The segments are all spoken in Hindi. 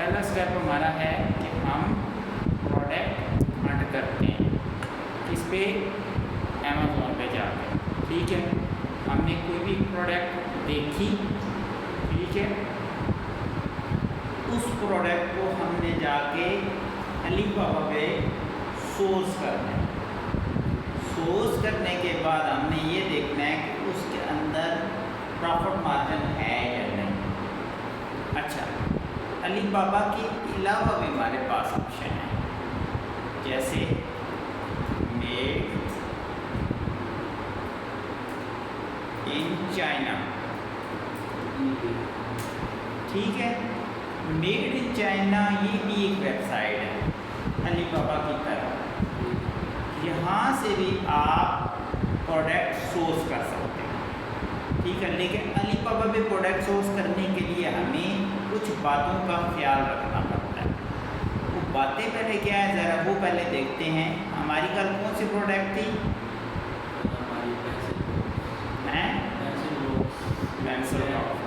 पहला स्टेप हमारा है कि हम प्रोडक्ट हंट करते हैं किस पे, अमेज़ॉन पे जाकर। ठीक है, हमने कोई भी प्रोडक्ट देखी, ठीक है, उस प्रोडक्ट को हमने जाके अलीबाबा पे सोर्स करना है। सोर्स करने के बाद हमने ये देखना है कि उसके अंदर प्रॉफिट मार्जिन है या नहीं। अच्छा, अलीबाबा के अलावा भी हमारे पास ऑप्शन है, जैसे मेड इन चाइना। ठीक है, मेड इन चाइना ये भी एक वेबसाइट है अलीबाबा की तरह। यहाँ से भी आप प्रोडक्ट सोर्स कर सकते हैं। ठीक है, लेकिन अलीबाबा पे प्रोडक्ट सोर्स करने के लिए हमें कुछ बातों का ख्याल रखना पड़ता है। वो बातें पहले क्या है, ज़रा वो पहले देखते हैं। हमारी कल कौन सी प्रोडक्ट थी? Pencil box,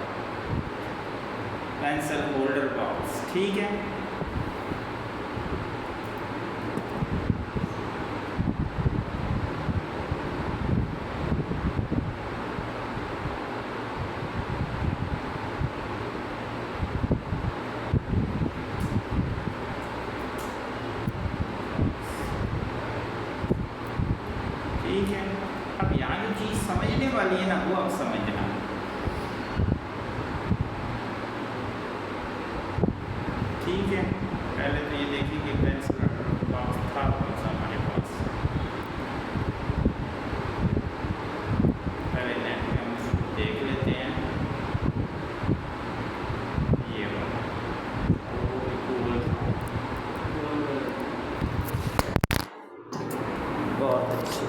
pencil holder box. ठीक है, ठीक है। अब यहाँ जो चीज़ समझने वाली है ना, वो अब समझना। ठीक है, पहले तो ये देखिए कि पेंसिल बॉक्स था कौन सा हमारे पास। पहले नेट में हम इसको देख लेते हैं। ये वाला गूगल बहुत अच्छी।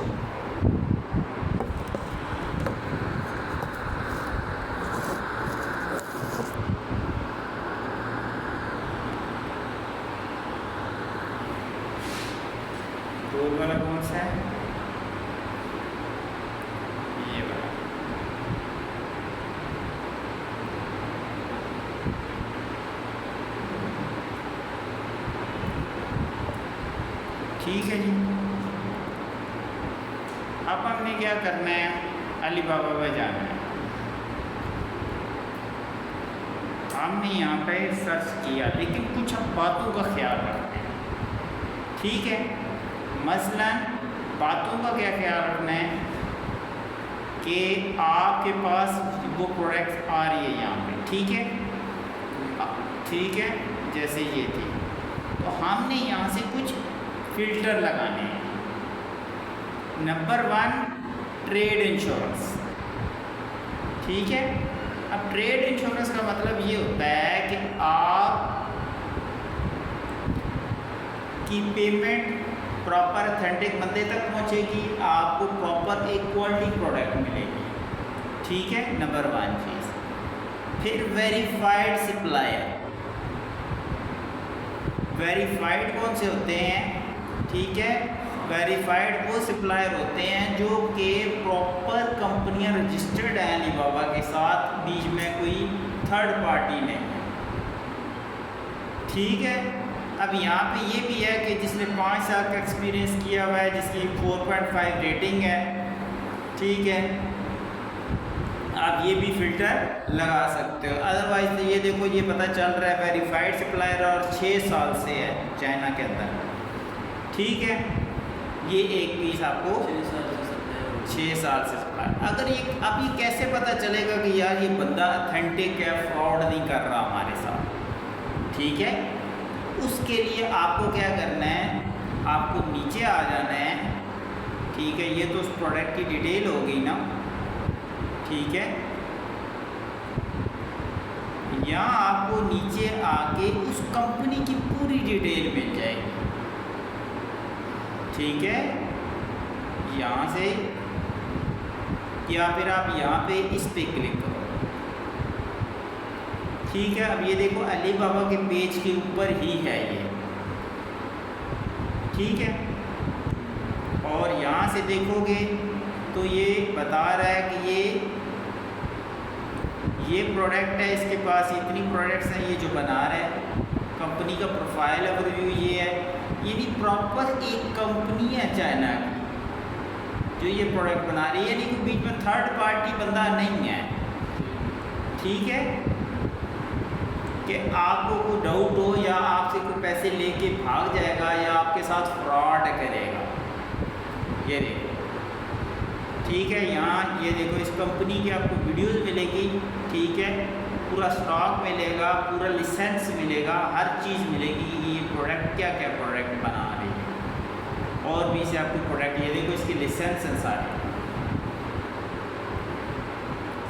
गोल वाला कौन सा है? ये वाला। ठीक है जी, अब हमने क्या करना है, अलीबाबा पे जाना है। हमने यहाँ पे सर्च किया, लेकिन कुछ हम बातों का ख्याल रखते हैं। ठीक है, मसलन बातों का क्या ख्याल रखना है कि आपके पास वो प्रोडक्ट आ रही है यहाँ पे। ठीक है, ठीक है, जैसे ये थी, तो हमने यहाँ से कुछ फिल्टर लगाने हैं। Number 1, trade insurance. ठीक है, अब ट्रेड इंश्योरेंस का मतलब ये होता है कि आप की पेमेंट प्रॉपर ऑथेंटिक बंदे तक पहुंचेगी, आपको प्रॉपर एक क्वालिटी प्रोडक्ट मिलेगी। ठीक है, नंबर 1 चीज़। फिर वेरीफाइड सप्लायर। वेरीफाइड कौन से होते हैं? ठीक है, वेरीफाइड वो सप्लायर होते हैं जो कि प्रॉपर कंपनियां रजिस्टर्ड हैं अलीबाबा के साथ, बीच में कोई थर्ड पार्टी नहीं है। ठीक है, अब यहाँ पे ये भी है कि जिसने 5 साल का एक्सपीरियंस किया हुआ है, जिसकी 4.5 रेटिंग है। ठीक है, आप ये भी फिल्टर लगा सकते हो। अदरवाइज तो ये देखो, ये पता चल रहा है वेरीफाइड सप्लायर और 6 साल से है चाइना के अंदर। ठीक है, ये एक पीस आपको 6 साल से सप्लायर। अगर ये अब ये कैसे पता चलेगा कि यार ये बंदा ऑथेंटिक है, फ्रॉड नहीं कर रहा हमारे साथ? ठीक है, उसके लिए आपको क्या करना है, आपको नीचे आ जाना है। ठीक है, ये तो उस प्रोडक्ट की डिटेल हो गई ना। ठीक है, यहाँ आपको नीचे आके उस कंपनी की पूरी डिटेल मिल जाएगी। ठीक है, यहाँ से या फिर आप यहाँ पे इस पे क्लिक करो। ठीक है, अब ये देखो अलीबाबा के पेज के ऊपर ही है ये। ठीक है, और यहाँ से देखोगे तो ये बता रहा है कि ये प्रोडक्ट है, इसके पास इतनी प्रोडक्ट्स हैं, ये जो बना रहा है कंपनी का प्रोफाइल ओवरव्यू ये है, यानी प्रॉपर एक कंपनी है चाइना की जो ये प्रोडक्ट बना रही है, यानी कि बीच में थर्ड पार्टी बंदा नहीं है। ठीक है, कि आपको कोई डाउट हो या आपसे कोई पैसे लेके भाग जाएगा या आपके साथ फ्रॉड करेगा। ये देखो, ठीक है, यहाँ ये देखो इस कंपनी की आपको वीडियोस मिलेगी। ठीक है, पूरा स्टॉक मिलेगा, पूरा लाइसेंस मिलेगा, हर चीज़ मिलेगी कि ये प्रोडक्ट क्या क्या प्रोडक्ट बना रही है और भी से आपको प्रोडक्ट, ये देखो इसकी लाइसेंस हैं सारे।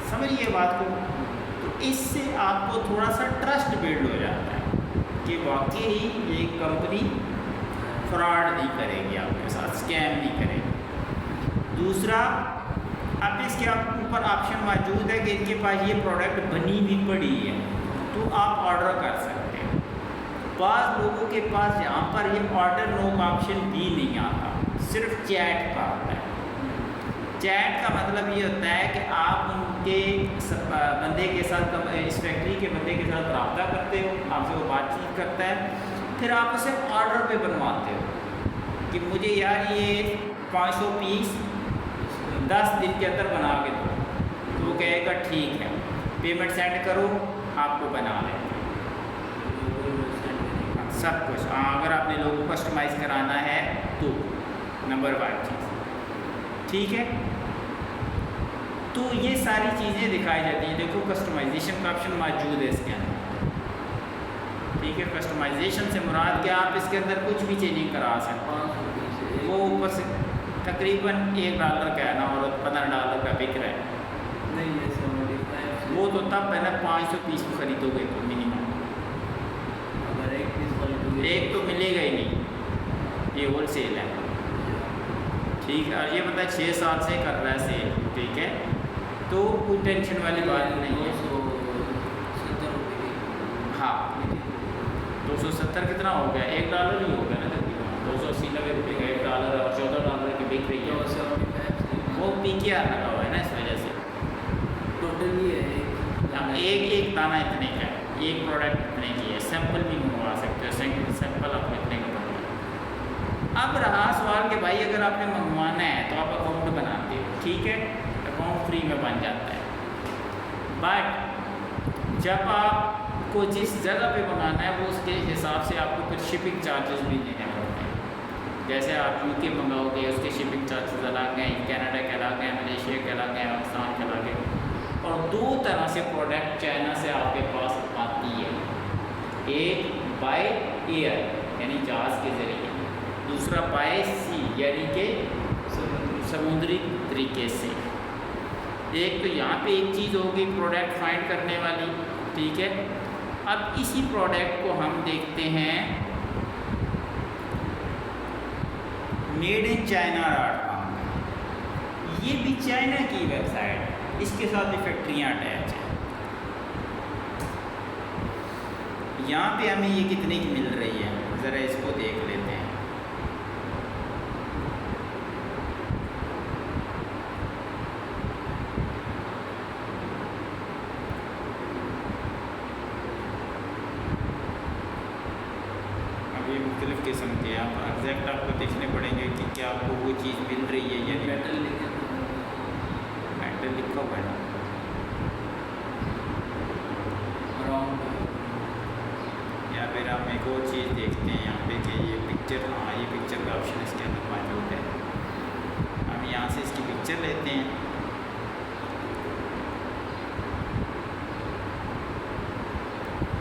समझिए बात को, तो इससे आपको थोड़ा सा ट्रस्ट बिल्ड हो जाता है कि वाकई ये कंपनी फ्रॉड नहीं करेगी आपके साथ, स्कैम नहीं करेगी। दूसरा, अब इसके ऊपर ऑप्शन मौजूद है कि इनके पास ये प्रोडक्ट बनी भी पड़ी है तो आप ऑर्डर कर सकते हैं। बाद लोगों के पास यहाँ पर ये ऑर्डर नो का ऑप्शन भी नहीं आता, सिर्फ चैट का आता है। चैट का मतलब ये होता है कि आप उनके बंदे के साथ, इस फैक्ट्री के बंदे के साथ रब्ता करते हो, आपसे वो बातचीत करता है, फिर आप उसे ऑर्डर पे बनवाते हो कि मुझे यार ये 500 पीस 10 दिन के अंदर बना के दो, तो वो कहेगा ठीक है, पेमेंट सेंड करो, आपको बना लें सब कुछ। हाँ, अगर आपने लोगों को कस्टमाइज़ कराना है तो नंबर 1 चीज़। ठीक है, तो ये सारी चीज़ें दिखाई जाती हैं। देखो कस्टमाइजेशन का ऑप्शन मौजूद है इसके अंदर। ठीक है, कस्टमाइजेशन से मुराद क्या, आप इसके अंदर कुछ भी चेंजिंग करा सकते हैं। वो ऊपर से तकरीबन $1 का है ना और $15 का बिक रहा है। नहीं, वो तो तब है ना 500 पीस खरीदोगे तो मिनिमम, अगर एक तो मिलेगा ही नहीं, ये होल सेल है। ठीक है, और ये बंदा 6 साल से कर रहा है सेल। ठीक है, तो कोई टेंशन वाली बात नहीं है। 270 रुपये। हाँ, 270 कितना हो गया, $1 ही हो गया ना तकरीबन। 280-90 रुपये का $1 और $14 की बिक रही है। वो PKR लगा हुआ है ना, इस वजह से टोटल ही है एक दाना इतने का है, एक प्रोडक्ट इतने की है। सैंपल भी मंगवा सकते हो, सैंपल आपको इतने का पड़ेगा। अब रहा सवाल कि भाई अगर आपने मंगवाना है तो आप अकाउंट बनाते हो। ठीक है, अकाउंट फ्री में बन जाता है, बट जब आपको जिस जगह पे मंगाना है वो उसके हिसाब से आपको फिर शिपिंग चार्जेस भी देने पड़ते हैं। जैसे आप UK मंगाओगे उसके शिपिंग चार्जेस अलग हैं, कनाडा के अलग हैं, मलेशिया के अलग हैं, पाकिस्तान के अलग हैं। और 2 तरह से प्रोडक्ट चाइना से आपके पास आती है, एक बाय एयर यानी जहाज़ के ज़रिए, दूसरा बाय सी यानी कि समुद्री तरीके से। एक तो यहाँ पे एक चीज़ होगी प्रोडक्ट फाइंड करने वाली। ठीक है, अब इसी प्रोडक्ट को हम देखते हैं मेड इन China.com। ये भी चाइना की वेबसाइट है, इसके साथ भी फैक्ट्रियाँ अटैच हैं। यहाँ पे हमें ये कितने की मिल रही है, ज़रा इसको देख लेते हैं। अभी मुख्तलिफ़ किस्म के आप एग्जैक्ट आपको देखने पड़ेंगे कि क्या आपको वो चीज़ मिल रही है या मेटल लिखा हुआ है ना। या फिर हम एक और चीज़ देखते हैं यहाँ पे कि ये पिक्चर, हाँ ये पिक्चर का ऑप्शन इसके अंदर मौजूद है। हम यहाँ से इसकी पिक्चर लेते हैं।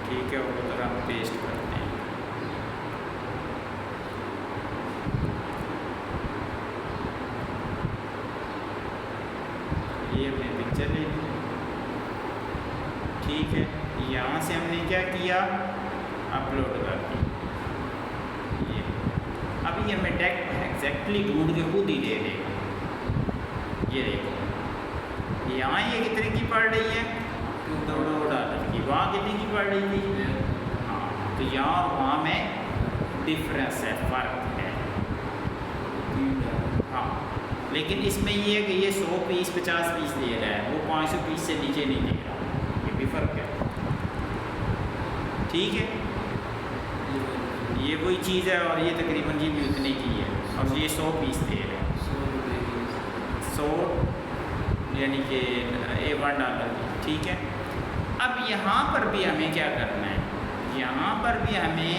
ठीक है, और उधर हम पेस्ट करते हैं। ये हमने पिक्चर ले ली। ठीक है, यहाँ से हमने क्या किया, अपलोड कर दी। ये अभी ये हमें एग्जैक्टली ढूंढ के खुद ही दे देगा। ये देखो, यहाँ ये कितने की पड़ रही है, $2 की, वहाँ कितने की पड़ रही थी। हाँ, तो यहाँ और वहाँ में डिफरेंस है, फ़र्क है। हाँ, लेकिन इसमें ये है कि ये 100 पीस 50 पीस दे रहा है, वो 500 पीस से नीचे नहीं दे रहा, ये भी फ़र्क है। ठीक है, ये वही चीज़ है और ये तकरीबन ये भी उतने की है और ये 100 पीस तेल है, 100 यानी कि $1 की। ठीक है, अब यहाँ पर भी हमें क्या करना है, यहाँ पर भी हमें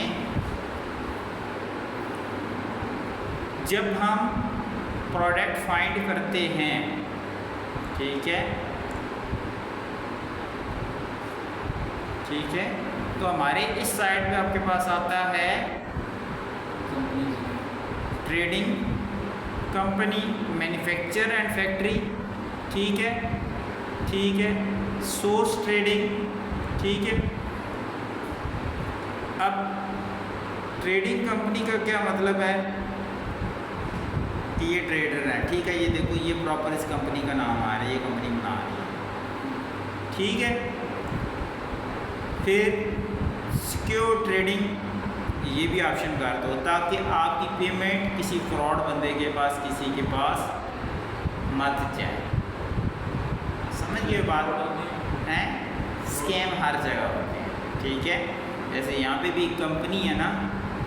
जब हम प्रोडक्ट फाइंड करते हैं, ठीक है, ठीक है, तो हमारे इस साइड पे आपके पास आता है trading company, manufacture and factory, ठीक है, ठीक है, सोर्स ट्रेडिंग, ठीक है। अब ट्रेडिंग कंपनी का क्या मतलब है कि ये ट्रेडर है, ठीक है, ये देखो ये प्रॉपर इस कंपनी का नाम आ रहा है, ये कंपनी बना रही है, ठीक है। फिर सिक्योर ट्रेडिंग, ये भी ऑप्शन कर दो ताकि आपकी पेमेंट किसी फ्रॉड बंदे के पास, किसी के पास मत जाए। समझ गए बात हैं, स्कैम हर जगह होते हैं, ठीक है। जैसे यहाँ पे भी एक कंपनी है ना,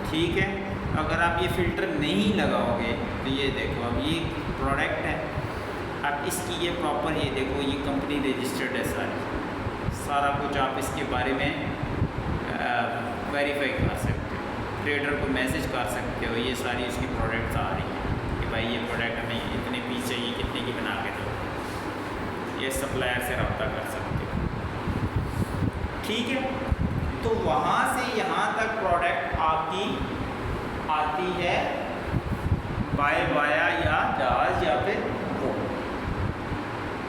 ठीक है, अगर आप ये फ़िल्टर नहीं लगाओगे तो ये देखो अब ये प्रोडक्ट है, अब इसकी ये प्रॉपर ये देखो ये कंपनी रजिस्टर्ड है, सारा कुछ आप इसके बारे में वेरीफाई कर सकते हो, ट्रेडर को मैसेज कर सकते हो, ये सारी इसकी प्रोडक्ट्स आ रही हैं कि भाई ये प्रोडक्ट हमें इतने पीस चाहिए, कितने की बना के दो, ये सप्लायर से रब्ता कर सकते हो, ठीक है। तो वहाँ से यहाँ तक प्रोडक्ट आपकी आती है बाय वाया या जहाज या फिर रोड।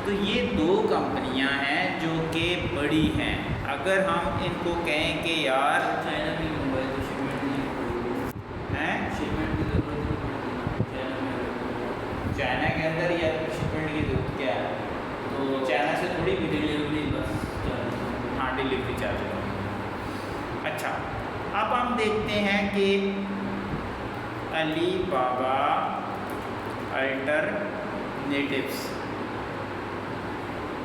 तो ये दो कंपनियां हैं जो कि बड़ी हैं। अगर हम इनको कहें कि यार चाइना भी मुंबई तो शिपमेंट नहीं हैं, शिपमेंट की जरूरत नहीं, चाइना के अंदर या शिपमेंट की जरूरत क्या है, तो चाइना से थोड़ी भी डिलीवरी बस, हाँ डिलीवरी चार्ज। अच्छा, अब हम देखते हैं कि अलीबाबा अल्टरनेटिव्स,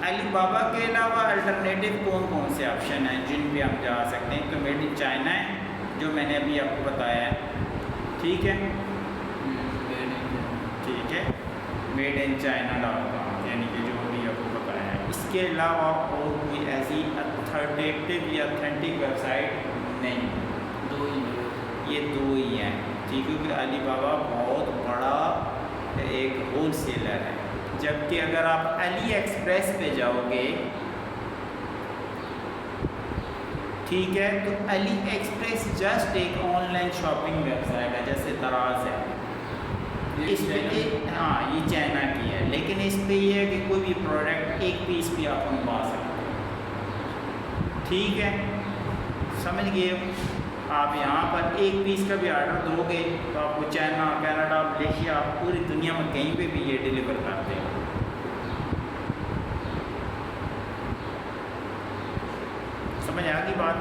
अलीबाबा के अलावा अल्टरनेटिव कौन कौन से ऑप्शन हैं जिन पे हम जा सकते हैं। तो मेड इन चाइना है जो मैंने अभी आपको बताया है, ठीक है, ठीक है, मेड इन चाइना.com यानी कि जो भी आपको बताया है। इसके अलावा और कोई ऐसी अथॉरिटेटिव या ऑथेंटिक वेबसाइट नहीं, दो ही, ये दो ही हैं, ठीक है, क्योंकि अलीबाबा बहुत बड़ा एक होल सेलर है। जबकि अगर आप अली एक्सप्रेस पे जाओगे, ठीक है, तो अली एक्सप्रेस जस्ट एक ऑनलाइन शॉपिंग वेबसाइट है, जैसे दराज है, इस पे हाँ ये चाइना की है, लेकिन इस पे ये है कि कोई भी प्रोडक्ट एक पीस भी आप मंगवा सकते हो, ठीक है, समझ गए। आप यहाँ पर एक पीस का भी ऑर्डर दोगे तो आपको चाइना, कनाडा, मलेशिया, पूरी दुनिया में कहीं पे भी ये डिलीवर करते हैं। समझ आ गई बात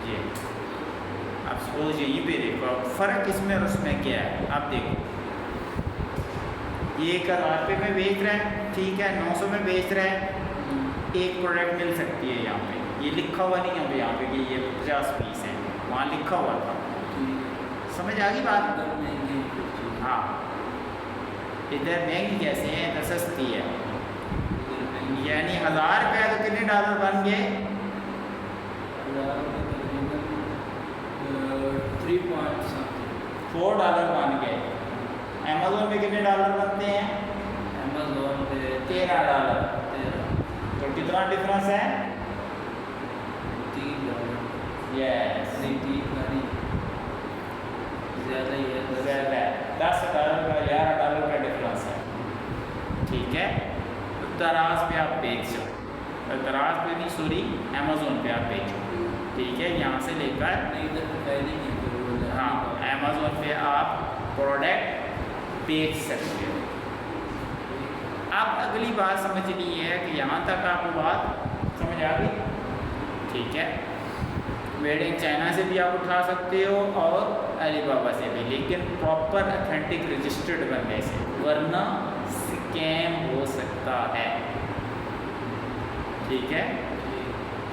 ये। अब सपोज यहीं पे देखो, अब फ़र्क इसमें और उसमें क्या है, आप देखो ये 1000 रुपये में बेच रहा है, ठीक है, 900 में बेच रहा है, एक प्रोडक्ट मिल सकती है यहाँ पे, ये लिखा हुआ नहीं है यहाँ पे कि ये 50 पीस है, वहाँ लिखा हुआ था। समझ आ गई बात? हाँ, इधर महंगी कैसे है, इधर सस्ती है, यानी 1000 रुपये तो कितने डॉलर बन गए, 4 डॉलर बन गए। अमेज़ोन पे कितने डॉलर बनते हैं, अमेज़ोन पे 13 डॉलर, तो कितना डिफरेंस है, $3, यस, नहीं 3 का नहीं, ज़्यादा ही है, ज़्यादा है, $10 का, $11 का डिफरेंस है, ठीक है। तो दराज पे आप बेच सकते, दराज पे नहीं सॉरी अमेज़ोन पे आप बेचो, ठीक है, यहाँ से लेकर नहीं इधर तो पहले नहीं है, हाँ अमेज़ोन पे आप प्रोडक्ट बेच सकते हो। अब अगली बात समझनी है कि यहाँ तक आपको बात समझ आ गई, ठीक है। मेड इन चाइना से भी आप उठा सकते हो और अलीबाबा से भी, लेकिन प्रॉपर ऑथेंटिक रजिस्टर्ड बनने से, वरना स्कैम हो सकता है, ठीक है।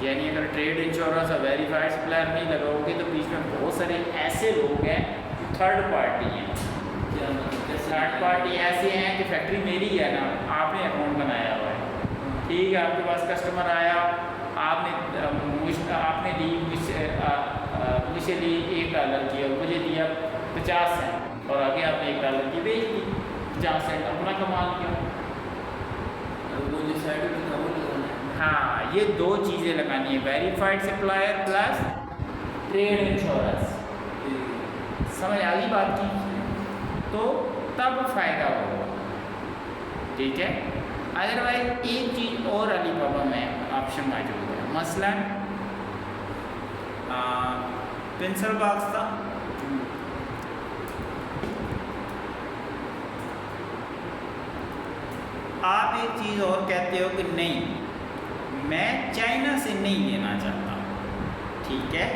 यानी अगर ट्रेड इंश्योरेंस और वेरीफाइड सप्लायर नहीं लगाओगे तो बीच में बहुत सारे ऐसे लोग हैं थर्ड पार्टी हैं। क्या मतलब कैसे? थर्ड पार्टी ऐसे हैं कि फैक्ट्री मेरी है ना, आपने अकाउंट बनाया हुआ है, ठीक है, आपके पास कस्टमर आया, आपने दी मुझसे ली $1 की और मुझे दिया 50 सेंट और आगे आपने $1 की बेच दी, 50 सेंट अपना कमा लिया। वो जो साइड में था वो लगाना है। हाँ, ये दो चीज़ें लगानी है, verified supplier plus trade insurance. समझ आ गई बात की? तो तब फ़ायदा होगा, ठीक है। अदरवाइज एक चीज़ और अलीबाबा में ऑप्शन मौजूद है, मसलन पेंसिल बॉक्स था, आप एक चीज़ और कहते हो कि नहीं मैं चाइना से नहीं लेना चाहता, ठीक है,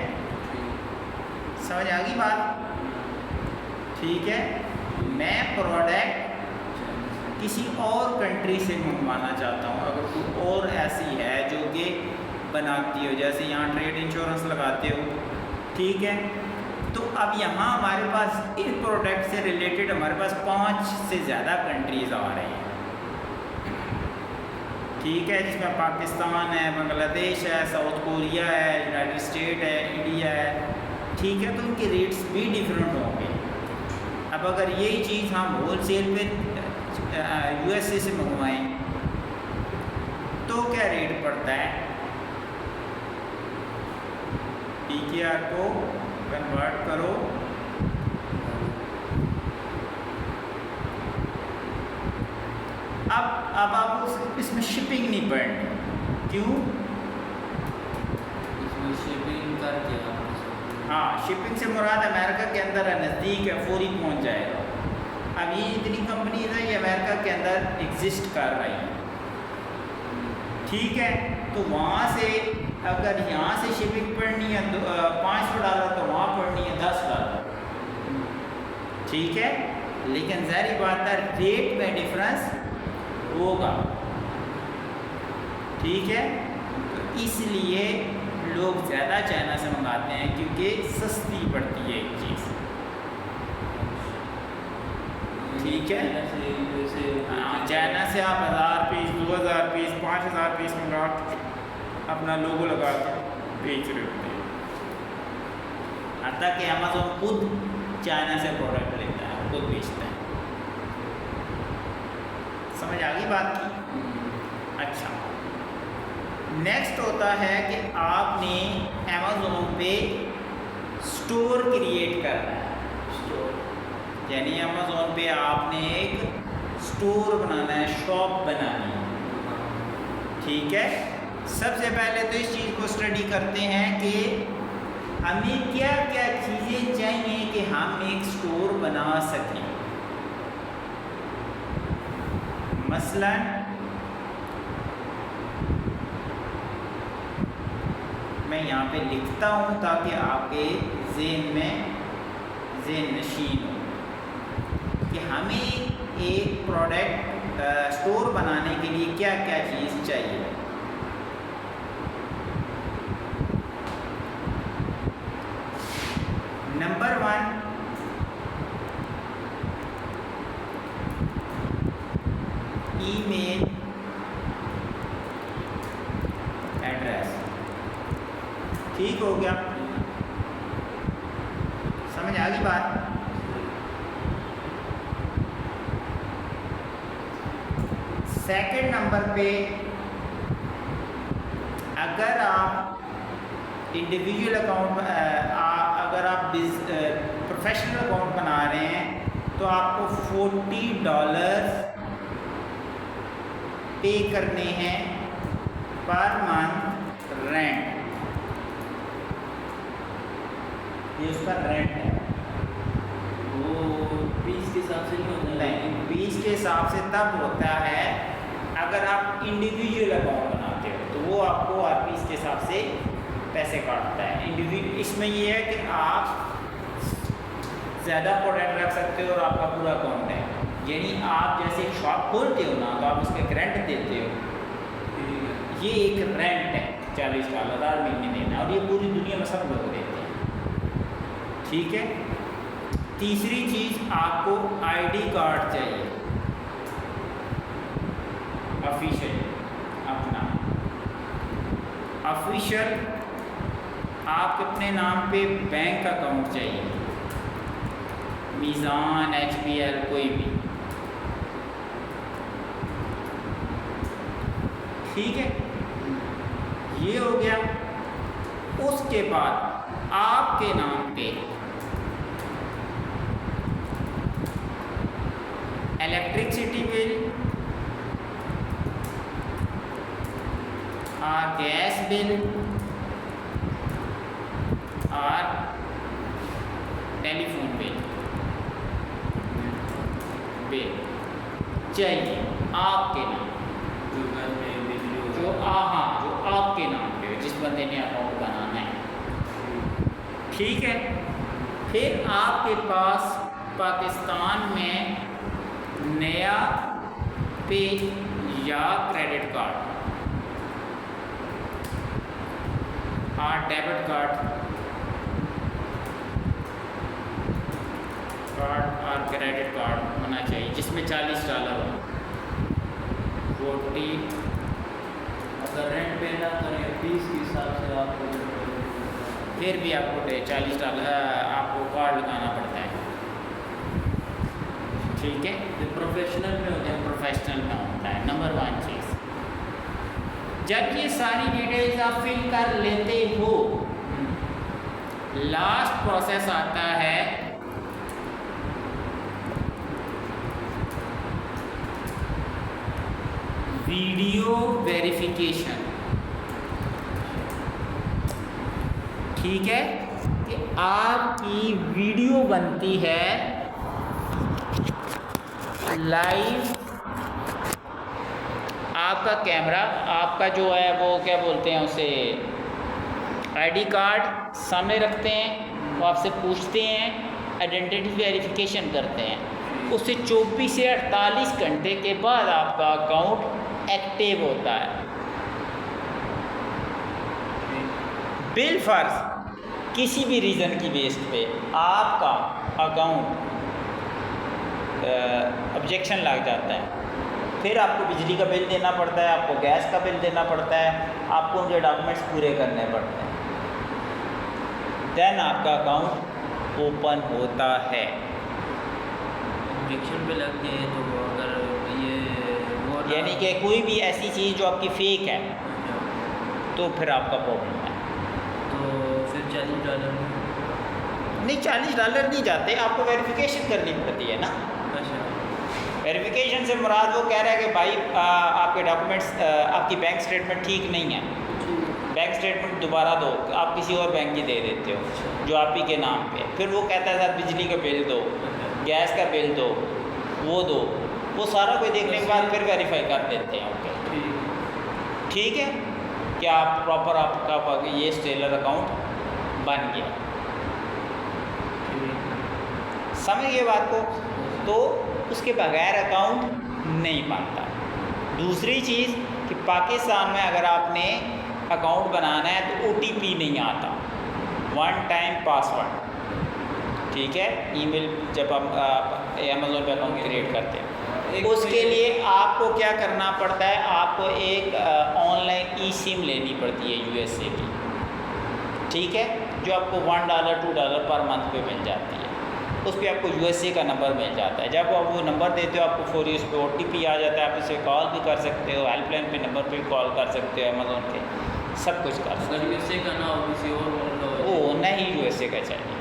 समझ आ गई बात? ठीक है, मैं प्रोडक्ट किसी और कंट्री से मंगवाना चाहता हूँ, अगर कोई और ऐसी है जो कि बनाती हो, जैसे यहाँ ट्रेड इंश्योरेंस लगाते हो, ठीक है, तो अब यहाँ हमारे पास इन प्रोडक्ट से रिलेटेड हमारे पास 5 से ज़्यादा कंट्रीज़ आ रही हैं, ठीक है, जिसमें पाकिस्तान है, बांग्लादेश है, साउथ कोरिया है, यूनाइटेड स्टेट है, इंडिया है, ठीक है, तो उनके रेट्स भी डिफरेंट होंगे। अब अगर यही चीज़ हम होल सेल पे USA से मंगवाएं तो क्या रेट पड़ता है? PKR को कन्वर्ट करो, अब आपको इसमें शिपिंग नहीं पड़नी, क्यों? इसमें शिपिंग कर क्या? हाँ, शिपिंग से मुराद अमेरिका के अंदर है, नज़दीक है, फौरी पहुंच जाएगा। अब ये इतनी कंपनीज है ये अमेरिका के अंदर एग्जिस्ट कर रही हैं, ठीक है, तो वहाँ से अगर यहाँ से शिपिंग पड़नी है तो $500 तो वहाँ पड़नी है $10, ठीक है, लेकिन ज़ाहिर बात है रेट में डिफरेंस होगा, ठीक है, तो इसलिए लोग ज़्यादा चाइना से मंगाते हैं क्योंकि सस्ती पड़ती है एक चीज़, ठीक है। हाँ, चाइना से आप 1000 पीस, 2000 पीस, 5000 पीस मंगा अपना लोगो लगा के बेच रहे होते हैं। हत्ता कि अमेज़न खुद चाइना से प्रोडक्ट लेता है, खुद बेचता है। समझ आ गई बात की? अच्छा, नेक्स्ट होता है कि आपने अमेज़न पे स्टोर क्रिएट करना है, स्टोर यानी अमेज़न पे आपने एक स्टोर बनाना है, शॉप बनानी है, ठीक है। सबसे पहले तो इस चीज़ को स्टडी करते हैं कि हमें क्या क्या चीज़ें चाहिए कि हम एक स्टोर बना सकें। मसलन मैं यहाँ पे लिखता हूँ ताकि आपके ज़हन नशीन हो कि हमें एक प्रोडक्ट स्टोर बनाने के लिए क्या क्या चीज़ चाहिए। नंबर 1, ईमेल एड्रेस, ठीक हो गया, समझ आ गई बात? सेकंड नंबर पे अगर आप इंडिविजुअल अकाउंट अगर आप प्रोफेशनल अकाउंट बना रहे हैं तो आपको $40 पे करने हैं पर मंथ रेंट, ये उसका रेंट है। वो पीस के हिसाब से नहीं होता? नहीं, पीस के हिसाब से तब होता है अगर आप इंडिविजुअल अकाउंट बनाते हो तो वो आपको हर पीस के हिसाब से पैसे काटता है। इंडिविजुअल इसमें ये है कि आप ज़्यादा प्रोडक्ट रख सकते हो और आपका पूरा अकाउंट है, यानी आप जैसे शॉप खोलते हो ना तो आप उसके रेंट देते हो, ये एक रेंट है। $40 हर महीने देना है, और ये पूरी दुनिया में सब लोग देते हैं। ठीक है। तीसरी चीज़, आपको आईडी कार्ड चाहिए ऑफिशियल अपना। ऑफिशियल आपको अपने नाम पे बैंक अकाउंट चाहिए, मीज़ान, HBL, कोई भी। ठीक है, ये हो गया। उसके बाद आपके नाम पे इलेक्ट्रिसिटी बिल और गैस बिल और टेलीफोन बिल चाहिए आपके नाम, जो घर में बिजली जो आपके नाम पे, जिस बंदे ने अकाउंट बनाना है। ठीक है। फिर आपके पास पाकिस्तान में नया पे या क्रेडिट कार्ड और डेबिट कार्ड और क्रेडिट कार्ड होना चाहिए जिसमें $40 हो। 40 अगर रेंट पे ना करें फीस के हिसाब से आपको फिर भी आपको $40 आपको कार्ड लगाना पड़ता है। ठीक है। ये प्रोफेशनल में होता है। प्रोफेशनल में होता है। नंबर 1 चीज़, जब ये सारी डिटेल्स आप फिल कर लेते हो, लास्ट प्रोसेस आता है वीडियो वेरिफिकेशन। ठीक है, कि आपकी वीडियो बनती है लाइव, आपका कैमरा, आपका जो है वो क्या बोलते हैं उसे, आईडी कार्ड सामने रखते हैं, वो आपसे पूछते हैं, आइडेंटिटी वेरिफिकेशन करते हैं। उससे 24 से 48 घंटे के बाद आपका अकाउंट एक्टिव होता है। बिल फर्ज किसी भी रीज़न की बेस पे आपका अकाउंट ऑब्जेक्शन लग जाता है, फिर आपको बिजली का बिल देना पड़ता है, आपको गैस का बिल देना पड़ता है, आपको उनके डॉक्यूमेंट्स पूरे करने पड़ते हैं, देन आपका अकाउंट ओपन होता है। ऑब्जेक्शन पे लगते हैं तो अगर ये वो यानी कि कोई भी ऐसी चीज़ जो आपकी फेक है तो फिर आपका प्रॉब्लम है। तो फिर $40 नहीं, $40 नहीं जाते, आपको वेरिफिकेशन करनी पड़ती है ना। अच्छा। वेरिफिकेशन से मुराद वो कह रहा है कि भाई आपके डॉक्यूमेंट्स, आपकी बैंक स्टेटमेंट ठीक नहीं है, बैंक स्टेटमेंट दोबारा दो, आप किसी और बैंक की दे देते हो जो आप ही के नाम पे। फिर वो कहता है सर बिजली का बिल दो, गैस का बिल दो, वो दो, वो सारा कोई देखने के बाद फिर वेरीफाई कर देते हैं। ओके, ठीक है, कि आप प्रॉपर आपका ये सेलर अकाउंट बन गया। समझ गए बात को? तो उसके बगैर अकाउंट नहीं बनता। दूसरी चीज़ कि पाकिस्तान में अगर आपने अकाउंट बनाना है तो OTP नहीं आता, 1 टाइम पासवर्ड। ठीक है, ईमेल जब हम अमेज़ोन पे अकाउंट क्रिएट करते हैं, उसके लिए आपको क्या करना पड़ता है, आपको एक ऑनलाइन eSIM लेनी पड़ती है USA की। ठीक है, जो आपको $1 $2 पर मंथ पे मिल जाती है। उस पर आपको USA का नंबर मिल जाता है। जब आप वो नंबर देते हो आपको फौरी उस पर OTP आ जाता है, आप उसे कॉल भी कर सकते हो, हेल्पलाइन पे नंबर पे कॉल कर सकते हो, अमेज़ोन के सब कुछ कर सकते अगर USA का ना हो किसी और मुल्क हो, नहीं USA का चाहिए।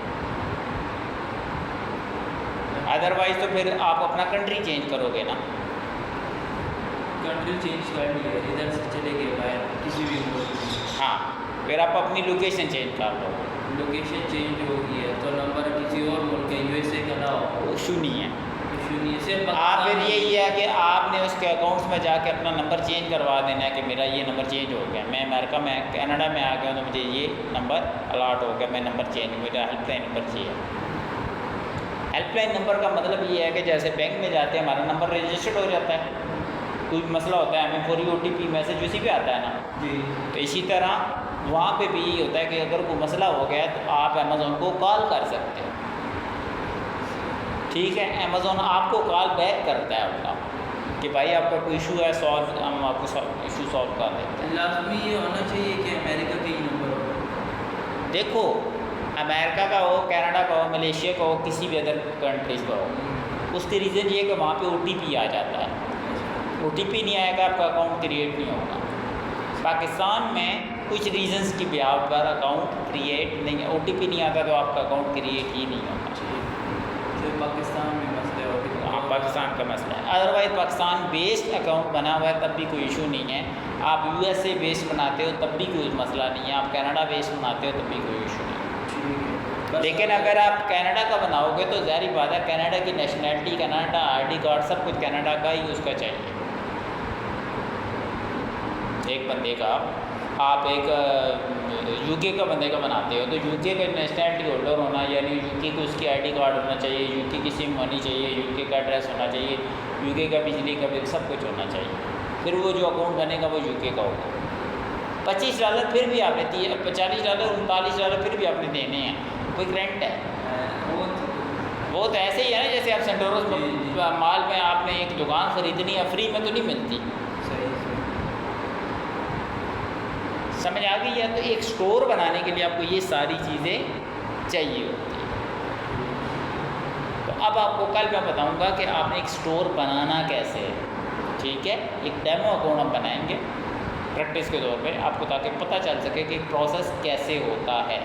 अदरवाइज़ तो फिर आप अपना कंट्री चेंज करोगे ना। कंट्री चेंज कर लिए, इधर से चले गए बाहर किसी भी मुल्क में, हाँ, फिर आप अपनी लोकेशन चेंज कर लो, लोकेशन चेंज हो गई है तो नंबर किसी और मुल्क का USA का ना हो, इशू नहीं है। इशू नहीं है। सिर्फ आप फिर यही है कि आपने उसके अकाउंट्स में जाके अपना नंबर चेंज करवा देना है कि मेरा ये नंबर चेंज हो गया, मैं अमेरिका में कनाडा में आ गया हूँ तो मुझे ये नंबर अलॉट हो गया, मैं नंबर चेंज, मेरा हेल्पलाइन नंबर चाहिए। हेल्पलाइन नंबर का मतलब ये है कि जैसे बैंक में जाते हैं हमारा नंबर रजिस्टर्ड हो जाता है, कोई भी मसला होता है हमें फौरी OTP मैसेज उसी पे आता है ना। जी। तो इसी तरह वहाँ पे भी ये होता है कि अगर कोई मसला हो गया तो आप अमेज़ोन को कॉल कर सकते हो, ठीक है। अमेज़ोन आपको कॉल बैक करता है उनका कि भाई आपका कोई इशू है सॉल्व, हम आपको इशू सॉल्व कर देते हैं। लाजमी ये होना चाहिए कि अमेरिका का ही नंबर हो। देखो अमेरिका का हो, कनाडा का हो, मलेशिया का हो, किसी भी अदर कंट्रीज़ का हो, उसके रीज़न ये है कि वहाँ पे OTP आ जाता है। OTP नहीं आएगा आपका अकाउंट क्रिएट नहीं होगा। पाकिस्तान में कुछ रीजंस की बिहाव पर अकाउंट क्रिएट नहीं, OTP नहीं आता तो आपका अकाउंट क्रिएट ही नहीं होगा। तो पाकिस्तान में मसले हो गए। हाँ, पाकिस्तान का मसला है। अदरवाइज़ पाकिस्तान बेस्ड अकाउंट बना हुआ है तब भी कोई इशू नहीं है। आप USA बेस्ड बनाते हो तब भी कोई मसला नहीं है। आप कनाडा बेस्ड बनाते हो तब भी कोई इशू नहीं है। लेकिन अगर आप कनाडा का बनाओगे तो ज़ाहिर बात है कनाडा की नेशनैलिटी, कनाडा ID कार्ड सब कुछ कनाडा का ही उसका चाहिए। एक बंदे का आप एक UK का बंदे का बनाते हो तो UK का नेशनैलिटी होल्डर होना, यानी UK को उसकी ID कार्ड होना चाहिए, UK की सिम होनी चाहिए, UK का एड्रेस होना चाहिए, UK का बिजली का बिल सब कुछ होना चाहिए। फिर वो जो अकाउंट बनेगा वो UK का होगा। $25 फिर भी आपने $40 $39 फिर भी आपने देने हैं, कोई ग्रेंट है। वो तो ऐसे ही है ना जैसे आप सेंटोरस माल में आपने एक दुकान ख़रीदनी है, फ्री में तो नहीं मिलती। समझ आ गई है? तो एक स्टोर बनाने के लिए आपको ये सारी चीज़ें चाहिए होती हैं। तो अब आपको कल मैं बताऊंगा कि आपने एक स्टोर बनाना कैसे है, ठीक है। एक डेमो अकाउंट हम बनाएंगे प्रैक्टिस के तौर पे आपको, ताकि पता चल सके कि प्रोसेस कैसे होता है।